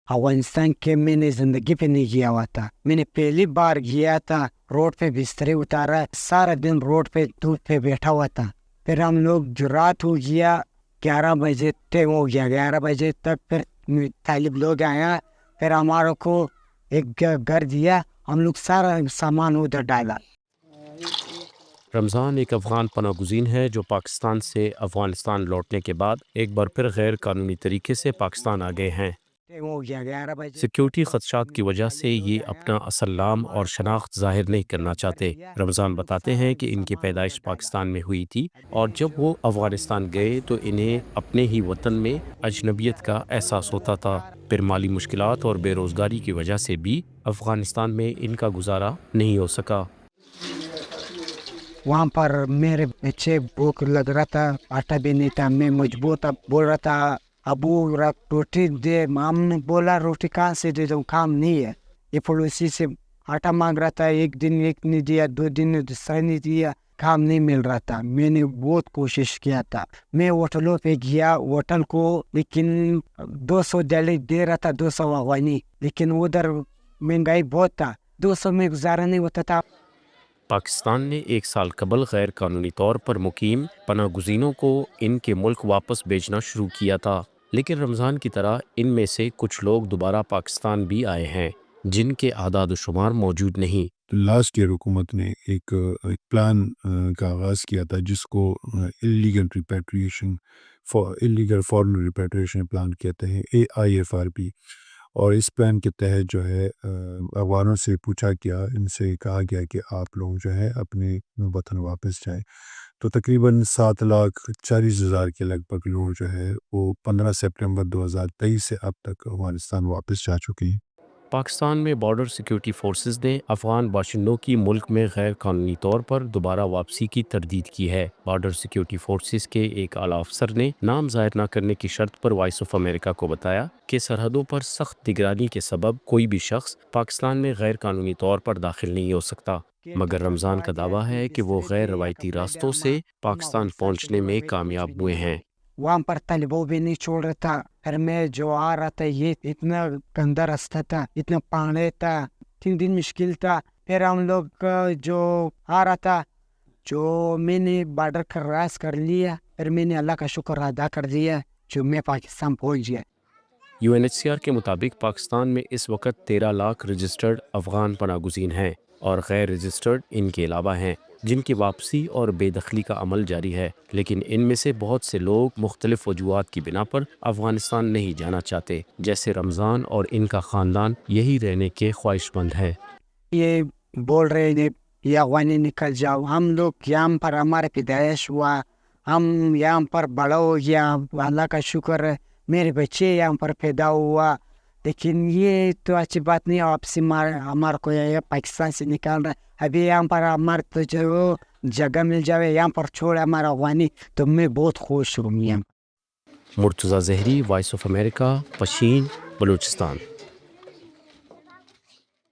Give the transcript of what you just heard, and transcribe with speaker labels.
Speaker 1: افغانستان کے میں نے زندگی پہ نہیں گیا ہوا تھا. میں نے پہلی بار گیا تھا, روڈ پہ بسترے اتارا, سارا دن روڈ پہ دھوپ پہ بیٹھا ہوا تھا. پھر ہم لوگ جو رات ہو گیا 11 بجے ٹائم ہو گیا, 11 بجے تک پھر طالب لوگ آیا, پھر ہمارا کو ایک گھر دیا, ہم لوگ سارا سامان ادھر ڈالا.
Speaker 2: رمضان ایک افغان پناہ گزین ہے جو پاکستان سے افغانستان لوٹنے کے بعد ایک بار پھر غیر قانونی طریقے سے پاکستان آ گئے ہیں.
Speaker 1: ہو گیا 11 بجے.
Speaker 2: سیکیورٹی خدشات کی وجہ سے یہ اپنا اصل نام اور شناخت ظاہر نہیں کرنا چاہتے. رمضان بتاتے ہیں کہ ان کی پیدائش پاکستان میں ہوئی تھی اور جب وہ افغانستان گئے تو انہیں اپنے ہی وطن میں اجنبیت کا احساس ہوتا تھا. پھر مالی مشکلات اور بے روزگاری کی وجہ سے بھی افغانستان میں ان کا گزارا نہیں ہو سکا.
Speaker 1: وہاں پر میرے بچے بھوک لگ رہا تھا, آٹا بھی نہیں تھا, میں مجبور تھا, بول رہا تھا ابو روٹی دے. مام نے بولا روٹی کہاں سے دے دوں, کام نہیں ہے. یہ پڑوسی سے آٹا مانگ رہا تھا, ایک دن ایک نہیں دیا, 2 دن دوسرا نہیں دیا, کام نہیں مل رہا تھا. میں نے بہت کوشش کیا تھا, میں ہوٹلوں پہ گیا, ہوٹل کو لیکن 200 دے رہا تھا, 200 افغانی, لیکن ادھر مہنگائی بہت تھا, 200 میں گزارا نہیں ہوتا تھا.
Speaker 2: پاکستان نے 1 سال قبل غیر قانونی طور پر مقیم پناہ گزینوں کو ان کے ملک واپس بھیجنا شروع کیا تھا, لیکن رمضان کی طرح ان میں سے کچھ لوگ دوبارہ پاکستان بھی آئے ہیں جن کے اعداد و شمار موجود نہیں.
Speaker 3: لاسٹ ایئر حکومت نے ایک پلان کا آغاز کیا تھا جس کو ایلیگل فارن ریپیٹریشن پلان کہتے ہیں, AIFRP. اور اس پلان کے تحت جو ہے افغانوں سے پوچھا گیا, ان سے کہا گیا کہ آپ لوگ جو ہے اپنے وطن واپس جائیں. تو تقریباً 7,40,000 کے لگ بھگ لوگ جو ہے وہ 15 سپٹمبر 2023 سے اب تک افغانستان واپس جا چکے ہیں.
Speaker 2: پاکستان میں بارڈر سیکیورٹی فورسز نے افغان باشندوں کی ملک میں غیر قانونی طور پر دوبارہ واپسی کی تردید کی ہے. بارڈر سیکیورٹی فورسز کے ایک اعلیٰ افسر نے نام ظاہر نہ کرنے کی شرط پر وائس آف امریکہ کو بتایا کہ سرحدوں پر سخت نگرانی کے سبب کوئی بھی شخص پاکستان میں غیر قانونی طور پر داخل نہیں ہو سکتا. مگر رمضان کا دعویٰ ہے کہ وہ غیر روایتی راستوں سے پاکستان پہنچنے میں کامیاب ہوئے ہیں.
Speaker 1: وہاں پر طالبوں بھی نہیں چھوڑ رہا تھا. پھر میں جو آ رہا تھا یہ اتنا گندا راستہ تھا, اتنا پانی تھا, 3 دن مشکل تھا. پھر ہم لوگ جو آ رہا تھا, جو میں نے بارڈر کراس کر لیا, پھر میں نے اللہ کا شکر ادا کر دیا جو میں پاکستان پہنچ گیا.
Speaker 2: UNHCR کے مطابق پاکستان میں اس وقت 13 لاکھ رجسٹرڈ افغان پناہ گزین ہیں اور غیر رجسٹرڈ ان کے علاوہ ہیں جن کی واپسی اور بے دخلی کا عمل جاری ہے, لیکن ان میں سے بہت سے لوگ مختلف وجوہات کی بنا پر افغانستان نہیں جانا چاہتے, جیسے رمضان اور ان کا خاندان یہی رہنے کے خواہش مند ہے.
Speaker 1: یہ بول رہے ہیں یہ افغانی نکل جاؤ, ہم لوگ یہاں پر ہمارا پیدائش ہوا, ہم یہاں پر بڑا ہو گیا, اللہ کا شکر ہے میرے بچے یہاں پر پیدا ہوا, لیکن یہ تو اچھی بات نہیں. آپ سے ہمارا کو پاکستان سے نکال رہا ہے, ابھی یہاں پر ہمارا تو جو جگہ مل جائے یہاں پر چھوڑے ہمارا افغانی, تو میں بہت خوش ہوں.
Speaker 2: Murtaza Zehri, voice of America, Pishin, Balochistan.